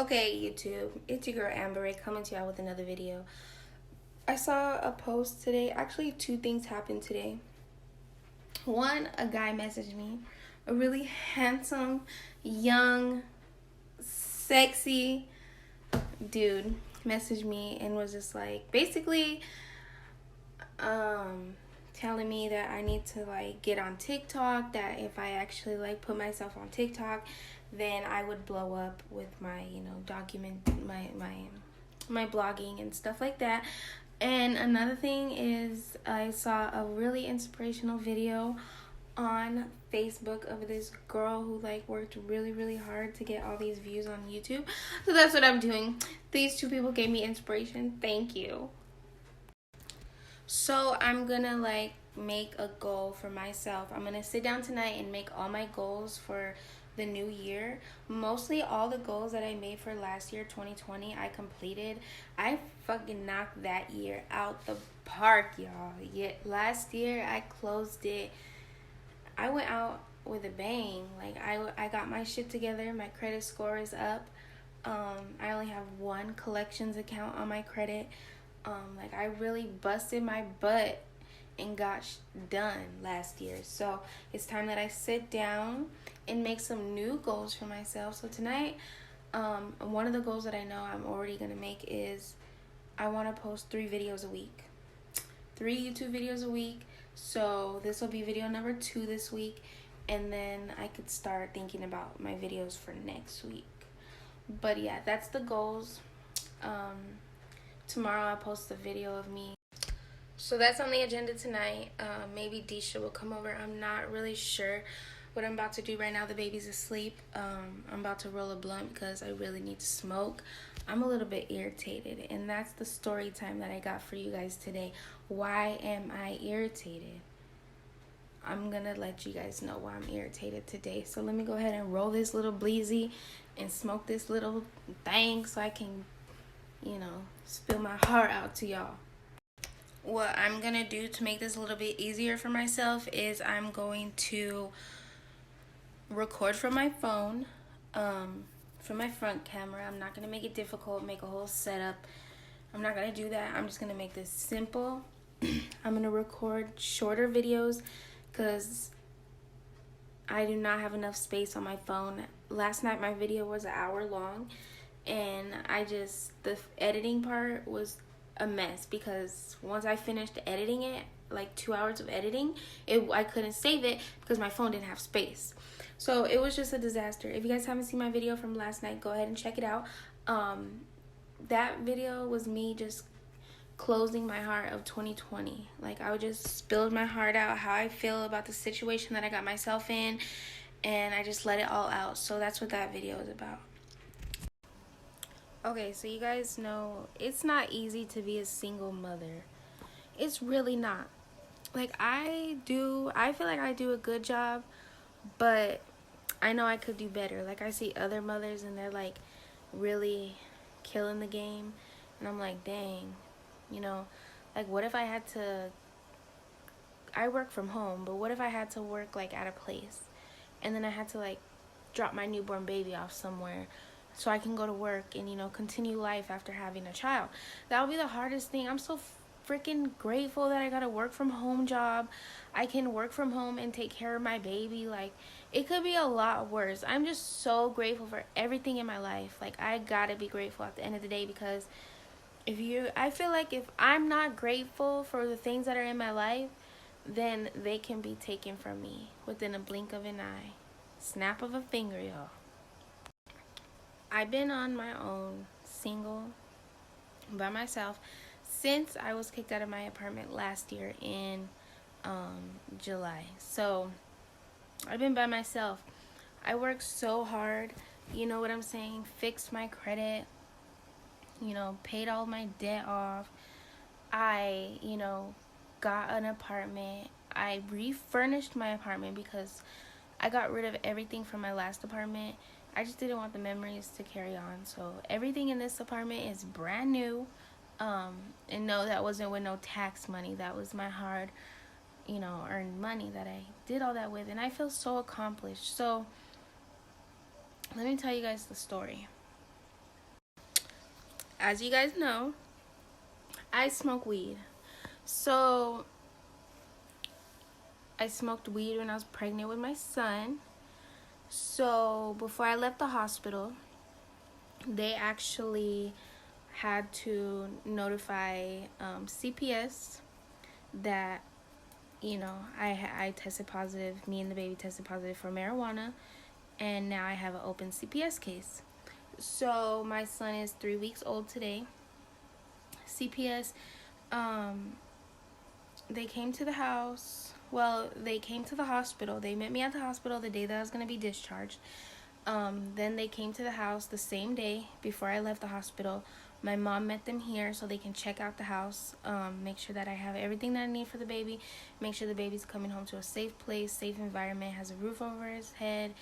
Okay, YouTube, it's your girl Amber Ray coming to y'all with another video. I saw a post today. Actually, two things happened today. One, a guy messaged me, a really handsome, young, sexy dude messaged me and was just like, basically, telling me that I need to like get on TikTok, that if I actually like put myself on TikTok, then I would blow up with my, document my blogging and stuff like that. And another thing is I saw a really inspirational video on Facebook of this girl who like worked really hard to get all these views on YouTube. So that's what I'm doing. These two people gave me inspiration. Thank you. So I'm gonna like make a goal for myself. I'm gonna sit down tonight and make all my goals for the new year. Mostly all the goals that I made for last year, 2020, I completed. I fucking knocked that year out the park, y'all. Yet last year I closed it. I went out with a bang. Like I got my shit together. My credit score is up. I only have one collections account on my credit. Like I really busted my butt and got done last year. So it's time that I sit down and make some new goals for myself. So tonight, one of the goals that I know I'm already gonna make is I want to post 3 videos a week, 3 YouTube videos a week. So this will be video number 2 this week, and then I could start thinking about my videos for next week. But yeah, that's the goals. Tomorrow I'll post a video of me. So that's on the agenda tonight. Maybe Disha will come over. I'm not really sure what I'm about to do right now. The baby's asleep. I'm about to roll a blunt because I really need to smoke. I'm a little bit irritated, and that's the story time that I got for you guys today. Why am I irritated? I'm gonna let you guys know why I'm irritated today. So let me go ahead and roll this little bleezy and smoke this little thing so I can, spill my heart out to y'all. What I'm gonna do to make this a little bit easier for myself is I'm going to record from my phone, from my front camera. I'm not gonna make it difficult, make a whole setup. I'm not gonna do that. I'm just gonna make this simple. I'm gonna record shorter videos because I do not have enough space on my phone. Last night my video was an hour long, and the editing part was a mess because once I finished editing it, like 2 hours of editing, I couldn't save it because my phone didn't have space. So it was just a disaster. If you guys haven't seen my video from last night, go ahead and check it out. That video was me just closing my heart of 2020. Like I just spilled my heart out, how I feel about the situation that I got myself in, and I just let it all out. So that's what that video is about. Okay, so you guys know it's not easy to be a single mother. It's really not. Like I feel like I do a good job, but I know I could do better. Like I see other mothers and they're like really killing the game, and I'm like, dang, like what if I work from home, but what if I had to work like at a place, and then I had to like drop my newborn baby off somewhere so I can go to work and continue life after having a child? That would be the hardest thing. I'm so freaking grateful that I got a work from home job. I can work from home and take care of my baby. Like it could be a lot worse. I'm just so grateful for everything in my life. Like I gotta be grateful at the end of the day, because I feel like if I'm not grateful for the things that are in my life, then they can be taken from me within a blink of an eye. Snap of a finger, y'all. I've been on my own, single, by myself, since I was kicked out of my apartment last year in July. So I've been by myself. I worked so hard, you know what I'm saying, fixed my credit, paid all my debt off. I, got an apartment. I refurnished my apartment because I got rid of everything from my last apartment. I just didn't want the memories to carry on. So everything in this apartment is brand new. And no, that wasn't with no tax money. That was my hard, earned money that I did all that with. And I feel so accomplished. So let me tell you guys the story. as you guys know, I smoke weed. So I smoked weed when I was pregnant with my son. So before I left the hospital, they actually had to notify CPS that, you know, I tested positive, me and the baby tested positive for marijuana, and now I have an open CPS case. So my son is 3 weeks old today. CPS, they came to the house. Well, they came to the hospital. They met me at the hospital the day that I was going to be discharged. Then they came to the house the same day before I left the hospital. My mom met them here so they can check out the house, make sure that I have everything that I need for the baby, make sure the baby's coming home to a safe place, safe environment, has a roof over his head.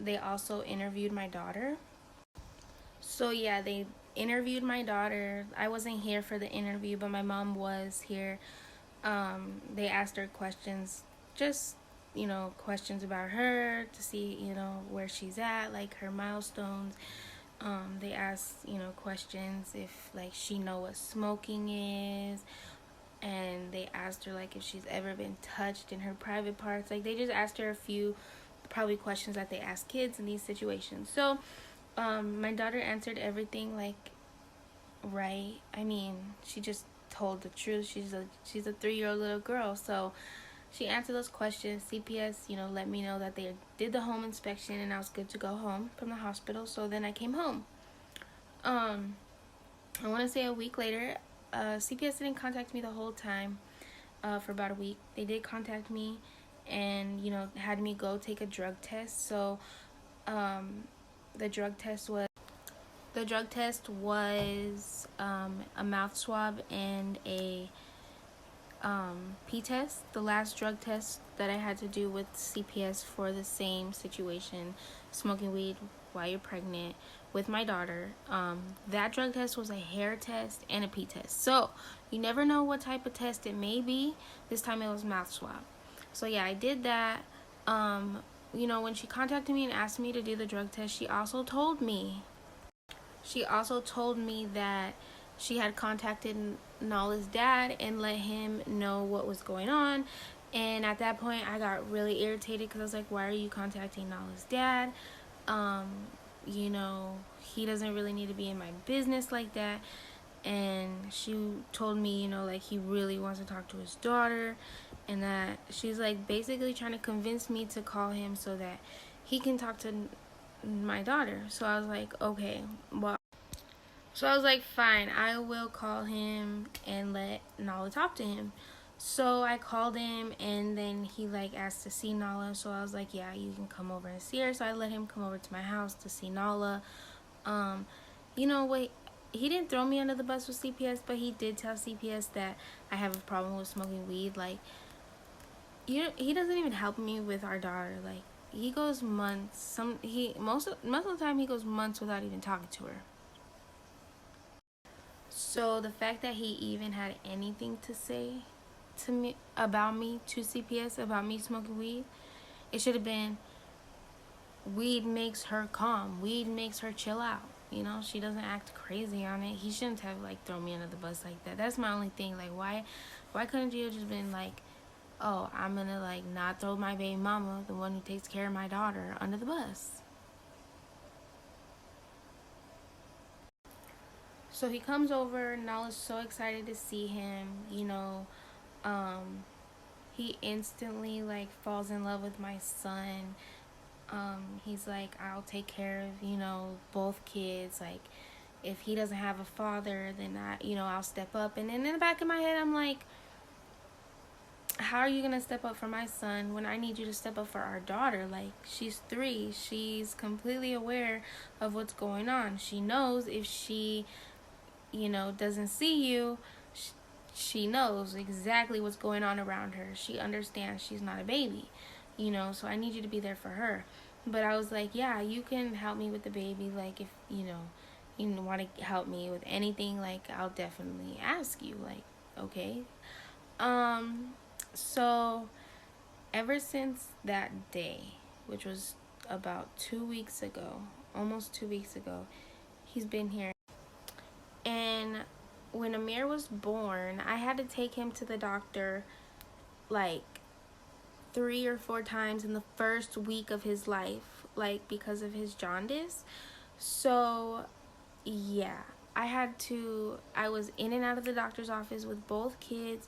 They also interviewed my daughter. So yeah, they interviewed my daughter. I wasn't here for the interview, but my mom was here. They asked her questions, just, you know, questions about her to see, you know, where she's at, like her milestones. They asked, you know, questions if like she know what smoking is, and they asked her like if she's ever been touched in her private parts. Like they just asked her a few probably questions that they ask kids in these situations. So my daughter answered everything like right. I mean, she just told the truth. She's a 3-year-old little girl, so she answered those questions. CPS, you know, let me know that they did the home inspection and I was good to go home from the hospital. So then I came home. I want to say a week later, CPS didn't contact me the whole time. For about a week, they did contact me, and you know, had me go take a drug test. So the drug test was a mouth swab and a P test. The last drug test that I had to do with CPS for the same situation, smoking weed while you're pregnant with my daughter. That drug test was a hair test and a P test. So you never know what type of test it may be. This time it was mouth swab. So yeah, I did that. You know, when she contacted me and asked me to do the drug test, she also told me that she had contacted Nala's dad and let him know what was going on. And at that point, I got really irritated because I was like, why are you contacting Nala's dad? You know, he doesn't really need to be in my business like that. And she told me, you know, like he really wants to talk to his daughter, and that she's like basically trying to convince me to call him so that he can talk to my daughter. So I was like, okay, well, so I was like, fine, I will call him and let Nala talk to him. So I called him, and then he like asked to see Nala. So I was like, yeah, you can come over and see her. So I let him come over to my house to see Nala. You know what? He didn't throw me under the bus with CPS, but he did tell CPS that I have a problem with smoking weed. Like, he doesn't even help me with our daughter. Like, he goes months. Most of the time he goes months without even talking to her. So the fact that he even had anything to say to me about me to CPS about me smoking weed, it should have been, weed makes her calm. Weed makes her chill out. You know, she doesn't act crazy on it. He shouldn't have like thrown me under the bus like that. That's my only thing. Like, why couldn't you have just been like, oh, I'm gonna like not throw my baby mama, the one who takes care of my daughter, under the bus? So he comes over. Nala's so excited to see him. You know, he instantly like falls in love with my son. He's like, I'll take care of, you know, both kids. Like, if he doesn't have a father, then I'll step up. And then in the back of my head, I'm like, how are you gonna step up for my son when I need you to step up for our daughter? Like, she's 3. She's completely aware of what's going on. She knows if she, doesn't see you, she knows exactly what's going on around her. She understands she's not a baby, so I need you to be there for her. But I was like, yeah, you can help me with the baby. Like, if, you want to help me with anything, like, I'll definitely ask you. Like, okay. So ever since that day, which was about 2 weeks ago, almost 2 weeks ago, he's been here. when Amir was born, I had to take him to the doctor like 3 or 4 times in the first week of his life, like because of his jaundice. So yeah, I was in and out of the doctor's office with both kids,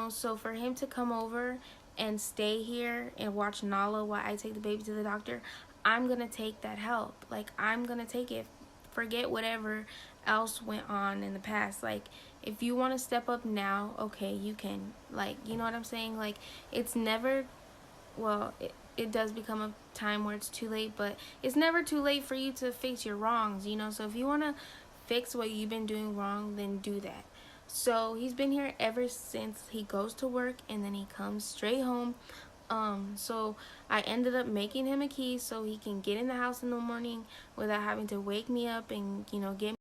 so for him to come over and stay here and watch Nala while I take the baby to the doctor, I'm gonna take that help. Like, I'm gonna take it. Forget whatever else went on in the past. Like, if you want to step up now, okay, you can. Like, you know what I'm saying? Like, it's never, well, it does become a time where it's too late, but it's never too late for you to fix your wrongs, so if you want to fix what you've been doing wrong, then do that. So he's been here ever since. He goes to work and then he comes straight home. So I ended up making him a key so he can get in the house in the morning without having to wake me up and get me.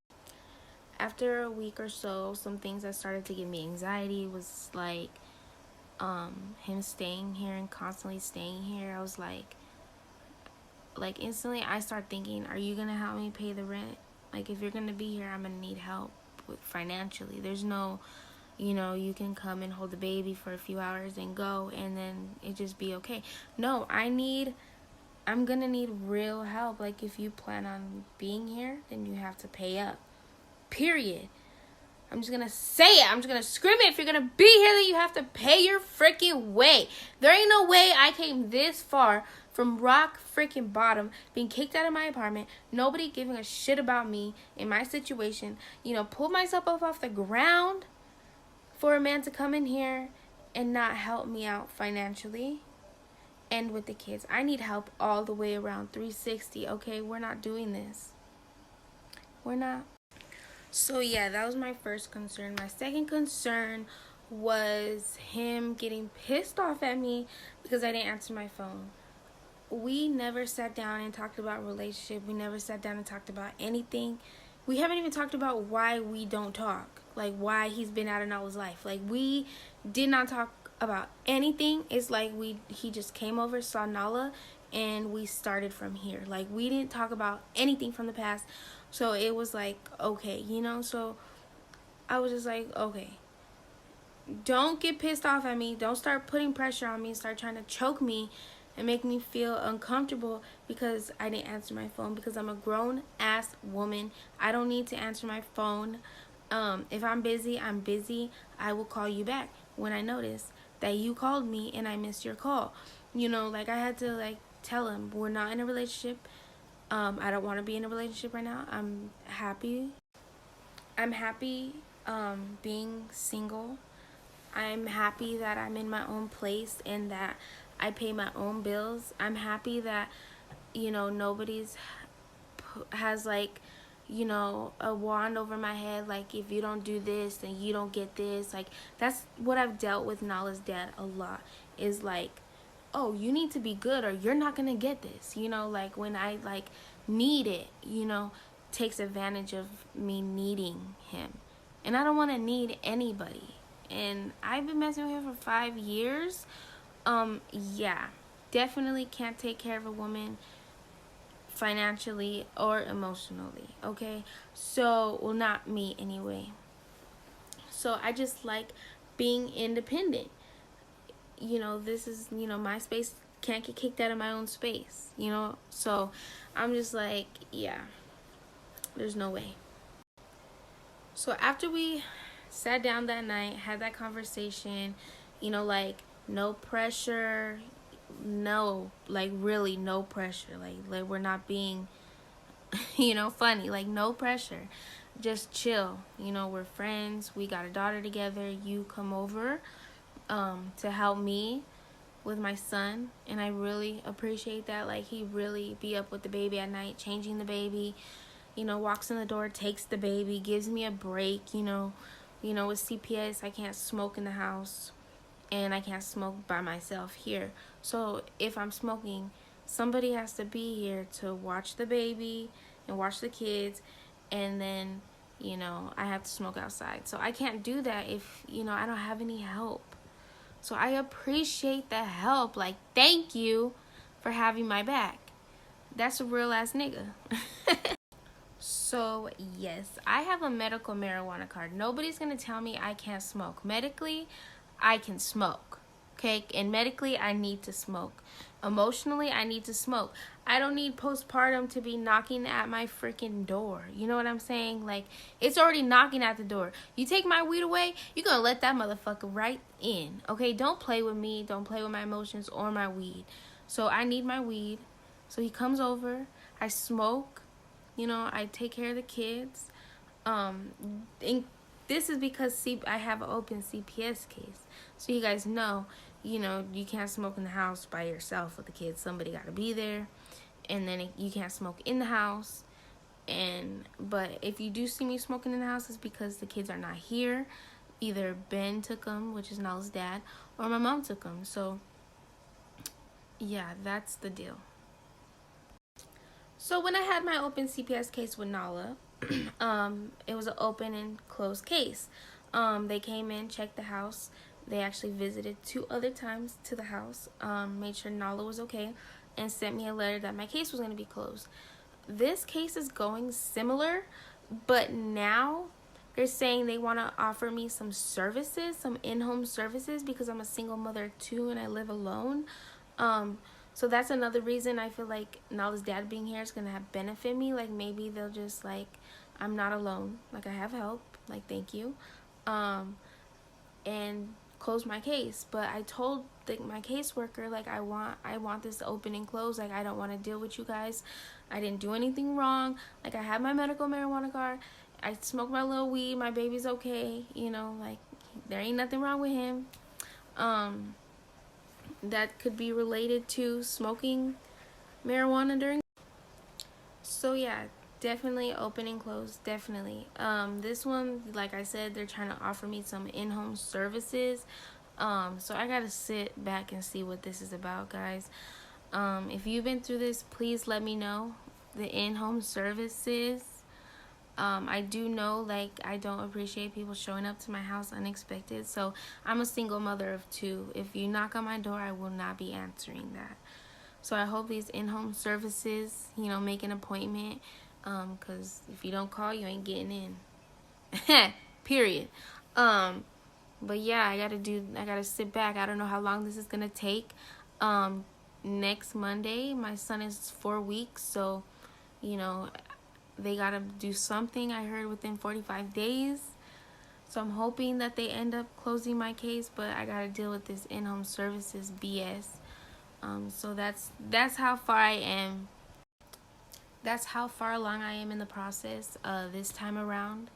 After a week or so, some things that started to give me anxiety was like him staying here and constantly staying here. I was like instantly I start thinking, are you gonna help me pay the rent? Like, if you're gonna be here, I'm gonna need help with financially. There's no, you can come and hold the baby for a few hours and go and then it just be okay. No, I'm gonna need real help. Like, if you plan on being here, then you have to pay up, period. I'm just gonna say it. I'm just gonna scream it. If you're gonna be here, then you have to pay your freaking way. There ain't no way I came this far from rock freaking bottom, being kicked out of my apartment, nobody giving a shit about me in my situation, pulled myself up off the ground for a man to come in here and not help me out financially and with the kids. I need help all the way around 360, okay? We're not doing this. We're not. So yeah, that was my first concern. My second concern was him getting pissed off at me because I didn't answer my phone. We never sat down and talked about relationship. We never sat down and talked about anything. We haven't even talked about why we don't talk. Like, why he's been out of Nala's life. Like, we did not talk about anything. It's like he just came over, saw Nala, and we started from here. Like, we didn't talk about anything from the past. So it was like, okay, so I was just like, okay, don't get pissed off at me. Don't start putting pressure on me. Start trying to choke me and make me feel uncomfortable because I didn't answer my phone, because I'm a grown-ass woman. I don't need to answer my phone. If I'm busy, I'm busy. I will call you back when I notice that you called me and I missed your call. Like, I had to, tell him, we're not in a relationship. I don't want to be in a relationship right now. I'm happy being single. I'm happy that I'm in my own place and that I pay my own bills. I'm happy that, nobody's has a wand over my head. Like, if you don't do this, then you don't get this. Like, that's what I've dealt with Nala's dad a lot. Is like, oh, you need to be good or you're not gonna get this. Like, when I need it, takes advantage of me needing him. And I don't want to need anybody. And I've been messing with him for 5 years. Yeah, definitely can't take care of a woman financially or emotionally, okay? So, well, not me anyway. So I just like being independent. This is, my space. Can't get kicked out of my own space, So I'm just like, yeah, there's no way. So after we sat down that night, had that conversation, no pressure, really no pressure. Like we're not being, funny, no pressure. Just chill. We're friends. We got a daughter together. You come over to help me with my son, and I really appreciate that. Like, he really be up with the baby at night, changing the baby, walks in the door, takes the baby, gives me a break. With CPS, I can't smoke in the house, and I can't smoke by myself here. So if I'm smoking, somebody has to be here to watch the baby and watch the kids, and then I have to smoke outside. So I can't do that if I don't have any help. So I appreciate the help. Like, thank you for having my back. That's a real ass nigga. So, yes, I have a medical marijuana card. Nobody's going to tell me I can't smoke. Medically, I can smoke. Okay? And medically, I need to smoke. Emotionally, I need to smoke. I don't need postpartum to be knocking at my freaking door. You know what I'm saying? Like, it's already knocking at the door. You take my weed away, you're going to let that motherfucker right in. Okay? Don't play with me. Don't play with my emotions or my weed. So, I need my weed. So, he comes over. I smoke. You know, I take care of the kids. And this is because I have an open CPS case. So you guys know, you know, you can't smoke in the house by yourself with the kids. Somebody got to be there. And then you can't smoke in the house. But if you do see me smoking in the house, it's because the kids are not here. Either Ben took them, which is Nala's dad, or my mom took them. So, yeah, that's the deal. So when I had my open CPS case with Nala, it was an open and closed case. They came in, checked the house. They actually visited 2 other times to the house, made sure Nala was okay, and sent me a letter that my case was going to be closed. This case is going similar, but now they're saying they want to offer me some services, some in-home services, because I'm a single mother too and I live alone. So that's another reason I feel like Nala's dad being here is going to have benefit me. Like, maybe they'll just, like, I'm not alone. Like, I have help. Like, thank you. And close my case. But I told my caseworker, like, I want this open and closed. Like, I don't want to deal with you guys. I didn't do anything wrong. Like, I have my medical marijuana card. I smoke my little weed. My baby's okay. You know, like, there ain't nothing wrong with him. That could be related to smoking marijuana during. So yeah, definitely open and closed, definitely. This one, like I said, they're trying to offer me some in-home services. So I gotta sit back and see what this is about, guys. If you've been through this, please let me know. The in-home services. I do know, like, I don't appreciate people showing up to my house unexpected. So I'm a single mother of 2. If you knock on my door, I will not be answering that. So I hope these in-home services, you know, make an appointment. Because if you don't call, you ain't getting in. Period. But yeah, I gotta sit back. I don't know how long this is gonna take. Next Monday, my son is 4 weeks. So, you know, they gotta do something, I heard, within 45 days. So I'm hoping that they end up closing my case, but I gotta deal with this in-home services BS. So that's how far I am. That's how far along I am in the process this time around.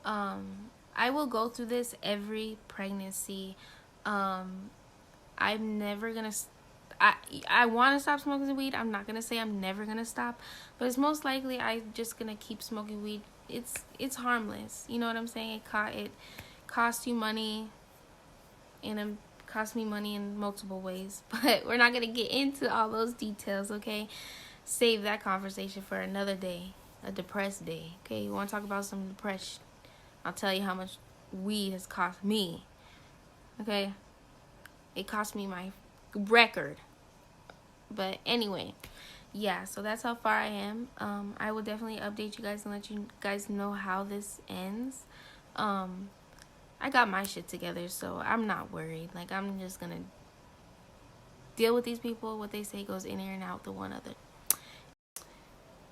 I will go through this every pregnancy. I'm never gonna. I want to stop smoking weed. I'm not gonna say I'm never gonna stop, but it's most likely I'm just gonna keep smoking weed. It's harmless. You know what I'm saying? It costs you money, and it costs me money in multiple ways. But we're not gonna get into all those details. Okay, save that conversation for another day, a depressed day. Okay, you want to talk about some depression? I'll tell you how much weed has cost me. Okay, it cost me my record. But anyway, yeah, so that's how far I am. I will definitely update you guys and let you guys know how this ends. I got my shit together, so I'm not worried. Like, I'm just gonna deal with these people. What they say goes in ear and out the one other.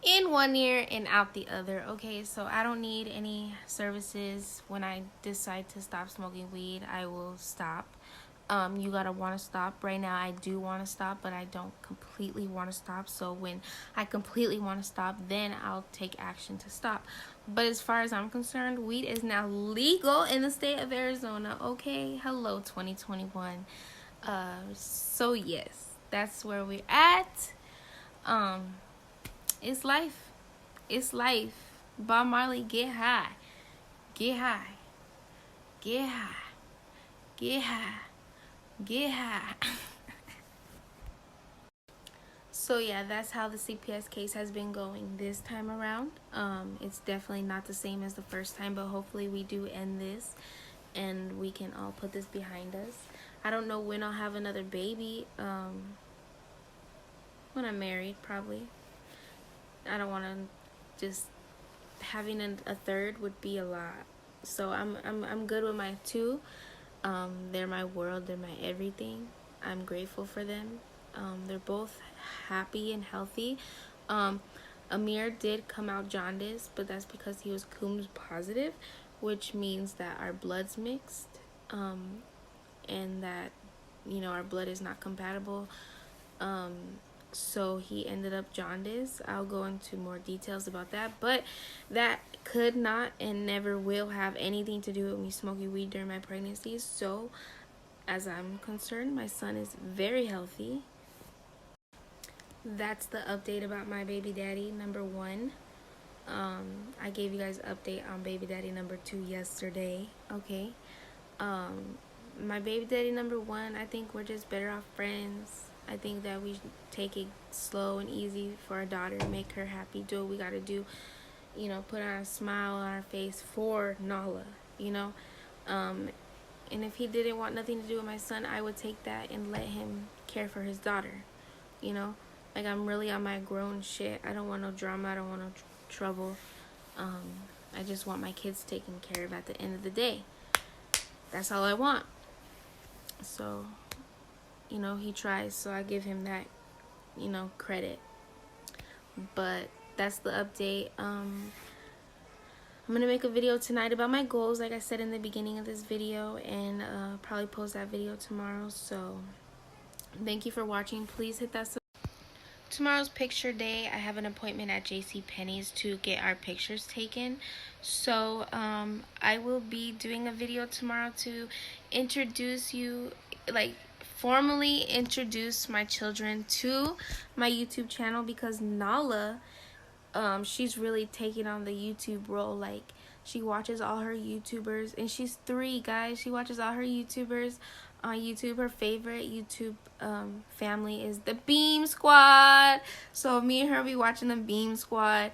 In one ear and out the other. Okay, so I don't need any services. When I decide to stop smoking weed, I will stop. You gotta want to stop. Right now I do want to stop, but I don't completely want to stop. So when I completely want to stop, then I'll take action to stop. But as far as I'm concerned, weed is now legal in the state of Arizona. Okay, hello 2021. So yes, that's where we're at. It's life. It's life. Bob Marley, get high. Get high. Get high. Get high. Get high. So yeah, that's how the CPS case has been going this time around. It's definitely not the same as the first time, but hopefully we do end this and we can all put this behind us. I don't know when I'll have another baby. When I'm married, probably. I don't want to just having a third would be a lot. So I'm good with my two. They're my world. They're my everything. I'm grateful for them. They're both happy and healthy. Amir did come out jaundiced, but that's because he was Coombs positive, which means that our blood's mixed, and that, you know, our blood is not compatible. So he ended up jaundiced. I'll go into more details about that, but that could not and never will have anything to do with me smoking weed during my pregnancy. So as I'm concerned, my son is very healthy. That's the update about my baby daddy number 1. I gave you guys an update on baby daddy number 2 yesterday. Okay. My baby daddy number 1, I think we're just better off friends. I think that we should take it slow and easy for our daughter, make her happy, do what we gotta do, you know, put on a smile on our face for Nala, you know. And if he didn't want nothing to do with my son, I would take that and let him care for his daughter, you know. Like, I'm really on my grown shit. I don't want no drama. I don't want no trouble. I just want my kids taken care of at the end of the day. That's all I want. So, you know, he tries, so I give him that, you know, credit. But that's the update. I'm gonna make a video tonight about my goals, like I said in the beginning of this video, and probably post that video tomorrow. So thank you for watching. Please hit that subscribe. Tomorrow's picture day. I have an appointment at JCPenney's to get our pictures taken. So I will be doing a video tomorrow to introduce you, like formally introduce my children to my YouTube channel, because Nala, she's really taking on the YouTube role. Like, she watches all her YouTubers, and she's 3, guys. She watches all her YouTubers on YouTube. Her favorite YouTube family is the Beam Squad. So me and her will be watching the Beam Squad.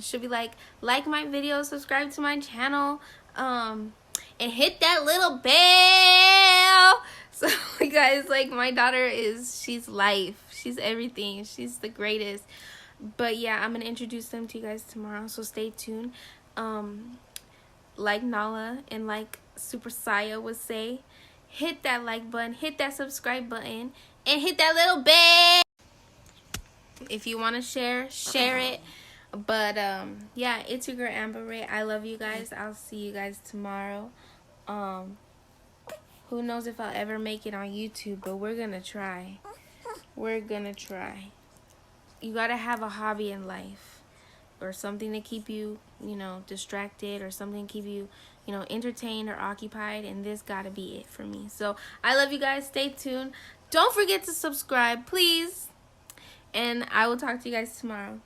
She'll be like my video, subscribe to my channel, and hit that little bell. So guys, like, my daughter she's life. She's everything. She's the greatest. But yeah, I'm gonna introduce them to you guys tomorrow, so stay tuned. Like Nala and like Super Saya would say, hit that like button, hit that subscribe button, and hit that little bell. If you want to share it. But yeah, it's your girl Amber Ray. I love you guys. I'll see you guys tomorrow. Who knows if I'll ever make it on YouTube, but we're gonna try. We're gonna try. You gotta have a hobby in life, or something to keep you, you know, distracted, or something to keep you, you know, entertained or occupied, and this gotta be it for me. So I love you guys. Stay tuned. Don't forget to subscribe, please, and I will talk to you guys tomorrow.